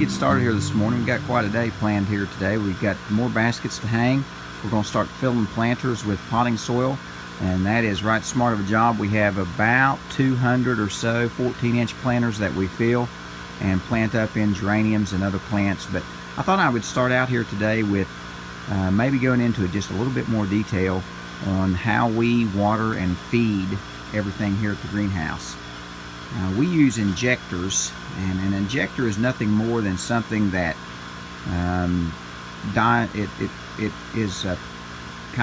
get started here this morning. We've got quite a day planned here today. We've got more baskets to hang. We're going to start filling planters with potting soil, and that is right smart of a job. We have about 200 or so 14-inch planters that we fill and plant up in geraniums and other plants. But I thought I would start out here today with maybe going into just a little bit more detail on how we water and feed everything here at the greenhouse. We use injectors, and an injector is nothing more than something that kind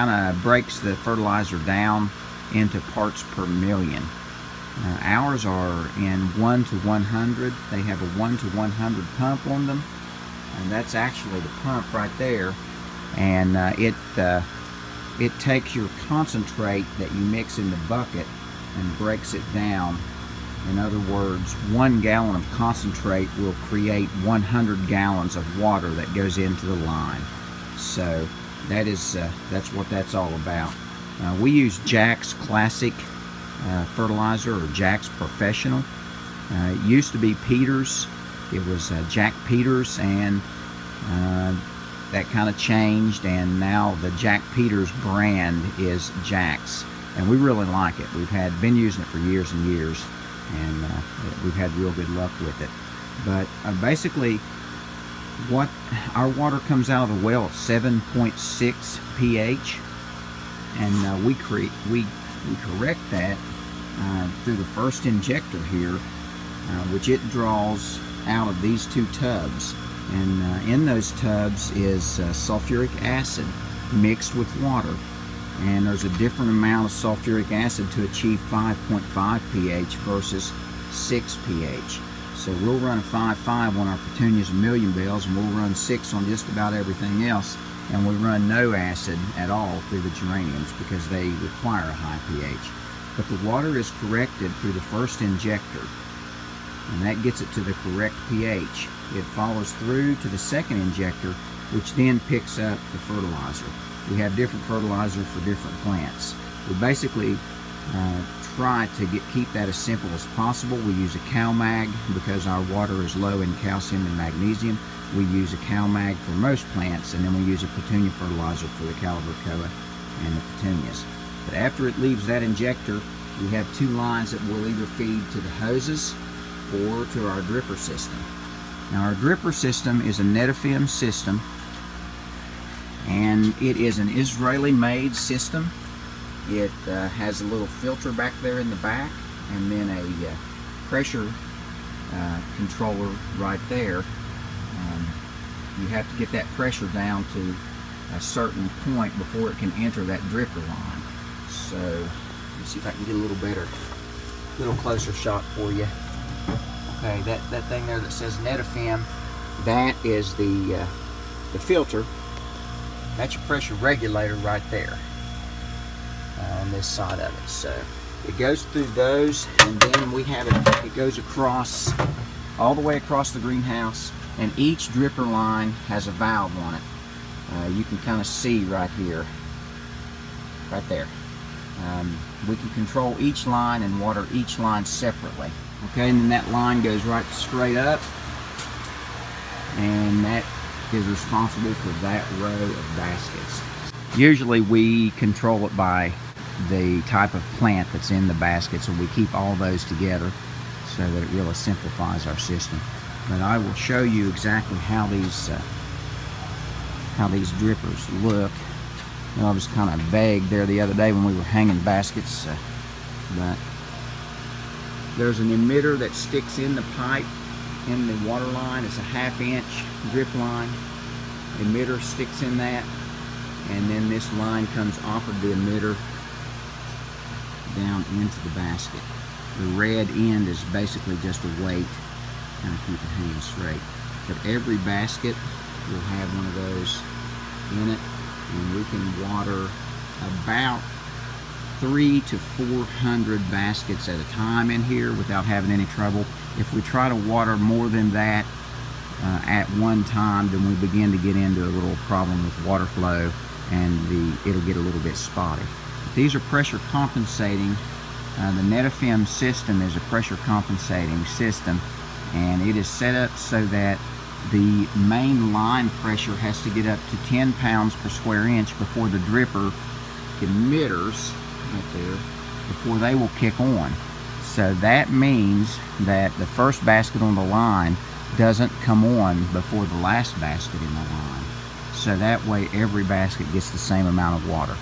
of breaks the fertilizer down into parts per million. Ours are in 1 to 100. They have a 1 to 100 pump on them, and that's actually the pump right there. And it takes your concentrate that you mix in the bucket and breaks it down. In other words, 1 gallon of concentrate will create 100 gallons of water that goes into the line. So that's what that's all about. We use Jack's Classic fertilizer, or Jack's Professional. It used to be Peters. It was Jack Peters, and that kind of changed, and now the Jack Peters brand is Jack's, and we really like it. We've been using it for years and years, and we've had real good luck with it. But basically, what our water comes out of the well at 7.6 pH, and we correct that through the first injector here, which it draws out of these 2 tubs. And in those tubs is sulfuric acid mixed with water, and there's a different amount of sulfuric acid to achieve 5.5 pH versus 6 pH. So we'll run a 5.5 on our petunias and million bells, and we'll run 6 on just about everything else, and we run no acid at all through the geraniums because they require a high pH. But the water is corrected through the first injector, and that gets it to the correct pH. It follows through to the second injector, which then picks up the fertilizer. We have different fertilizer for different plants. We basically try to keep that as simple as possible. We use a CalMag because our water is low in calcium and magnesium. We use a CalMag for most plants, and then we use a petunia fertilizer for the Calibrachoa and the petunias. But after it leaves that injector, we have 2 lines that will either feed to the hoses or to our dripper system. Now, our dripper system is a Netafim system, and it is an Israeli-made system. It has a little filter back there in the back, and then a pressure controller right there. You have to get that pressure down to a certain point before it can enter that dripper line. So let's see if I can get a little closer shot for you. Okay, that thing there that says Netafim, that is the filter. That's your pressure regulator right there on this side of it. So it goes through those, and then we have it goes across, all the way across the greenhouse, and each dripper line has a valve on it. You can kind of see right here, right there. We can control each line and water each line separately. Okay, and then that line goes right straight up, and that is responsible for that row of baskets. Usually we control it by the type of plant that's in the basket, so we keep all those together so that it really simplifies our system. But I will show you exactly how these drippers look. I was kind of vague there the other day when we were hanging baskets, but there's an emitter that sticks in the pipe in the water line. It's a 1/2 inch drip line. Emitter sticks in that, and then this line comes off of the emitter down into the basket. The red end is basically just a weight, kind of keep it hanging straight. But every basket will have one of those in it, and we can water about 300 to 400 baskets at a time in here without having any trouble. If we try to water more than that at one time, then we begin to get into a little problem with water flow, and it'll get a little bit spotty. But these are pressure compensating. The Netafim system is a pressure compensating system, and it is set up so that the main line pressure has to get up to 10 pounds per square inch before the dripper emitters right there, before they will kick on. So that means that the first basket on the line doesn't come on before the last basket in the line. So that way every basket gets the same amount of water.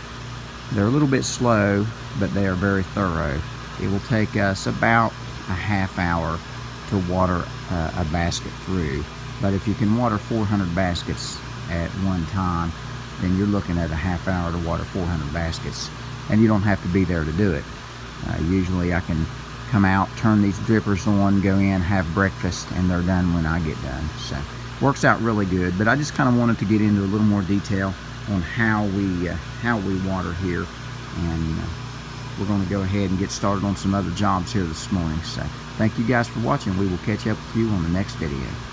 They're a little bit slow, but they are very thorough. It will take us about a half hour to water a basket through. But if you can water 400 baskets at one time, then you're looking at a half hour to water 400 baskets. And you don't have to be there to do it. Usually I can come out, turn these drippers on, go in, have breakfast, and they're done when I get done. So works out really good. But I just kind of wanted to get into a little more detail on how we water here, and we're going to go ahead and get started on some other jobs here this morning. So thank you guys for watching. We will catch up with you on the next video.